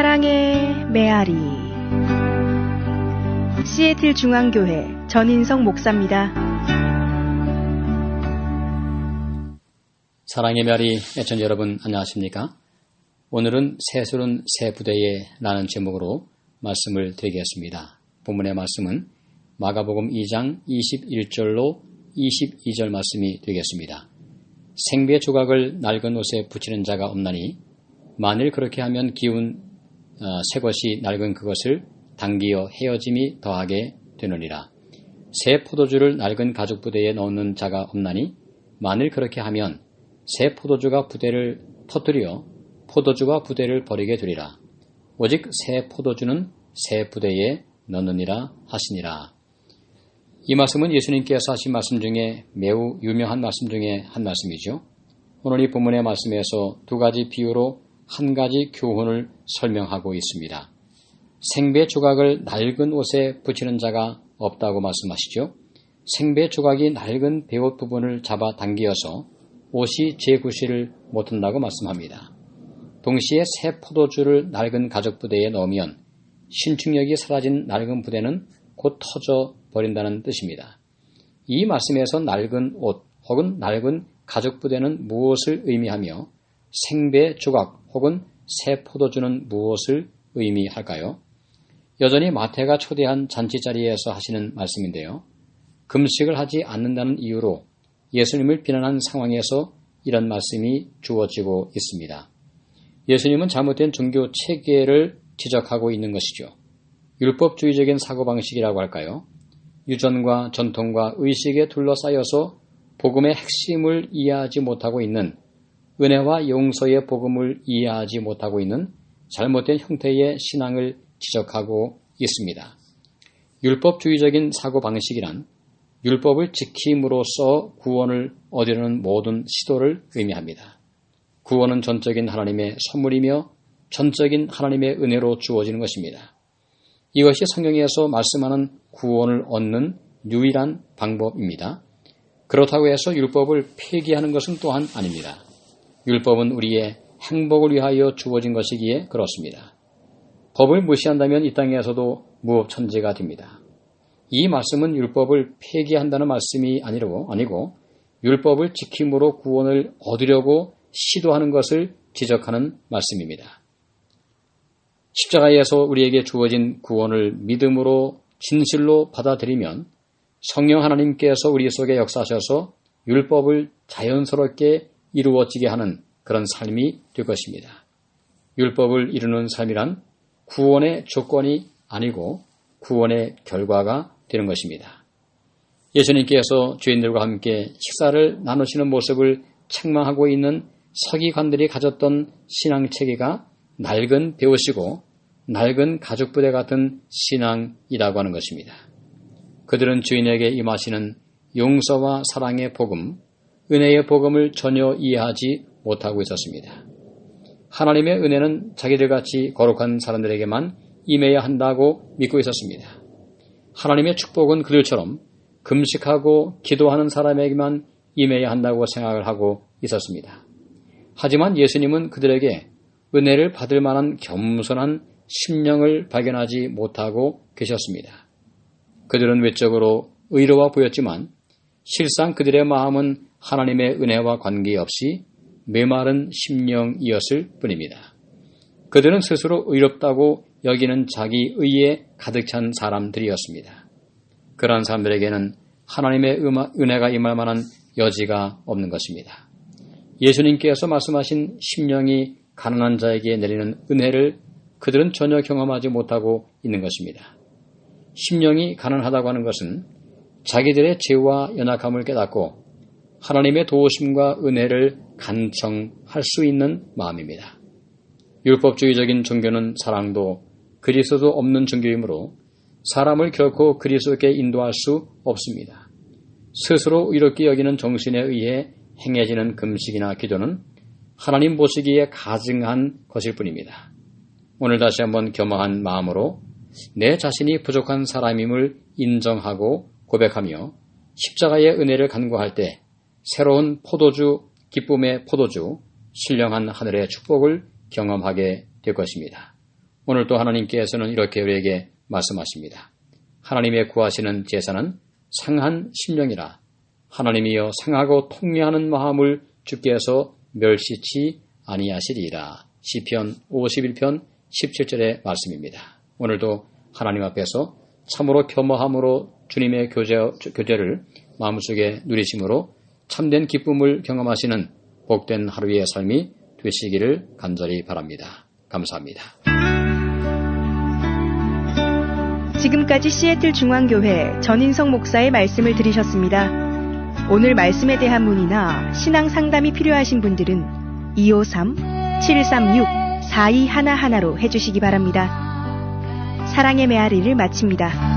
사랑의 메아리. 시애틀 중앙교회 전인성 목사입니다. 사랑의 메아리 애청자 여러분 안녕하십니까? 오늘은 새술은 새 부대에 라는 제목으로 말씀을 드리겠습니다. 본문의 말씀은 마가복음 2장 21절로 22절 말씀이 되겠습니다. 생배 조각을 낡은 옷에 붙이는 자가 없나니 만일 그렇게 하면 기운 새 것이 낡은 그것을 당기어 헤어짐이 더하게 되느니라. 새 포도주를 낡은 가죽 부대에 넣는 자가 없나니 만일 그렇게 하면 새 포도주가 부대를 터뜨려 포도주와 부대를 버리게 되리라. 오직 새 포도주는 새 부대에 넣느니라 하시니라. 이 말씀은 예수님께서 하신 말씀 중에 매우 유명한 말씀 중에 한 말씀이죠. 오늘 이 본문의 말씀에서 두 가지 비유로 한 가지 교훈을 설명하고 있습니다. 생배 조각을 낡은 옷에 붙이는 자가 없다고 말씀하시죠. 생배 조각이 낡은 베옷 부분을 잡아 당기어서 옷이 재구시를 못한다고 말씀합니다. 동시에 새 포도주를 낡은 가죽 부대에 넣으면 신축력이 사라진 낡은 부대는 곧 터져 버린다는 뜻입니다. 이 말씀에서 낡은 옷 혹은 낡은 가죽 부대는 무엇을 의미하며 생배 조각 혹은 새 포도주는 무엇을 의미할까요? 여전히 마태가 초대한 잔치 자리에서 하시는 말씀인데요. 금식을 하지 않는다는 이유로 예수님을 비난한 상황에서 이런 말씀이 주어지고 있습니다. 예수님은 잘못된 종교 체계를 지적하고 있는 것이죠. 율법주의적인 사고방식이라고 할까요? 유전과 전통과 의식에 둘러싸여서 복음의 핵심을 이해하지 못하고 있는, 은혜와 용서의 복음을 이해하지 못하고 있는 잘못된 형태의 신앙을 지적하고 있습니다. 율법주의적인 사고방식이란 율법을 지킴으로써 구원을 얻으려는 모든 시도를 의미합니다. 구원은 전적인 하나님의 선물이며 전적인 하나님의 은혜로 주어지는 것입니다. 이것이 성경에서 말씀하는 구원을 얻는 유일한 방법입니다. 그렇다고 해서 율법을 폐기하는 것은 또한 아닙니다. 율법은 우리의 행복을 위하여 주어진 것이기에 그렇습니다. 법을 무시한다면 이 땅에서도 무법천지가 됩니다. 이 말씀은 율법을 폐기한다는 말씀이 아니고 율법을 지킴으로 구원을 얻으려고 시도하는 것을 지적하는 말씀입니다. 십자가에서 우리에게 주어진 구원을 믿음으로 진실로 받아들이면 성령 하나님께서 우리 속에 역사하셔서 율법을 자연스럽게 이루어지게 하는 그런 삶이 될 것입니다. 율법을 이루는 삶이란 구원의 조건이 아니고 구원의 결과가 되는 것입니다. 예수님께서 죄인들과 함께 식사를 나누시는 모습을 책망하고 있는 서기관들이 가졌던 신앙체계가 낡은 베옷이고 낡은 가죽부대 같은 신앙이라고 하는 것입니다. 그들은 주인에게 임하시는 용서와 사랑의 복음, 은혜의 복음을 전혀 이해하지 못하고 있었습니다. 하나님의 은혜는 자기들같이 거룩한 사람들에게만 임해야 한다고 믿고 있었습니다. 하나님의 축복은 그들처럼 금식하고 기도하는 사람에게만 임해야 한다고 생각을 하고 있었습니다. 하지만 예수님은 그들에게 은혜를 받을 만한 겸손한 심령을 발견하지 못하고 계셨습니다. 그들은 외적으로 의로워 보였지만 실상 그들의 마음은 하나님의 은혜와 관계없이 메마른 심령이었을 뿐입니다. 그들은 스스로 의롭다고 여기는 자기 의에 가득 찬 사람들이었습니다. 그러한 사람들에게는 하나님의 은혜가 임할 만한 여지가 없는 것입니다. 예수님께서 말씀하신 심령이 가난한 자에게 내리는 은혜를 그들은 전혀 경험하지 못하고 있는 것입니다. 심령이 가난하다고 하는 것은 자기들의 죄와 연약함을 깨닫고 하나님의 도우심과 은혜를 간청할 수 있는 마음입니다. 율법주의적인 종교는 사랑도 그리스도도 없는 종교이므로 사람을 결코 그리스도께 인도할 수 없습니다. 스스로 의롭게 여기는 정신에 의해 행해지는 금식이나 기도는 하나님 보시기에 가증한 것일 뿐입니다. 오늘 다시 한번 겸허한 마음으로 내 자신이 부족한 사람임을 인정하고 고백하며 십자가의 은혜를 간구할 때 새로운 포도주, 기쁨의 포도주, 신령한 하늘의 축복을 경험하게 될 것입니다. 오늘 또 하나님께서는 이렇게 우리에게 말씀하십니다. 하나님의 구하시는 제사는 상한 심령이라. 하나님이여 상하고 통회하는 마음을 주께서 멸시치 아니하시리이다. 시편 51편 17절의 말씀입니다. 오늘도 하나님 앞에서 참으로 겸허함으로 주님의 교제를 마음속에 누리심으로 참된 기쁨을 경험하시는 복된 하루의 삶이 되시기를 간절히 바랍니다. 감사합니다. 지금까지 시애틀 중앙교회 전인성 목사의 말씀을 들으셨습니다. 오늘 말씀에 대한 문의나 신앙 상담이 필요하신 분들은 253-736-4211로 해주시기 바랍니다. 사랑의 메아리를 마칩니다.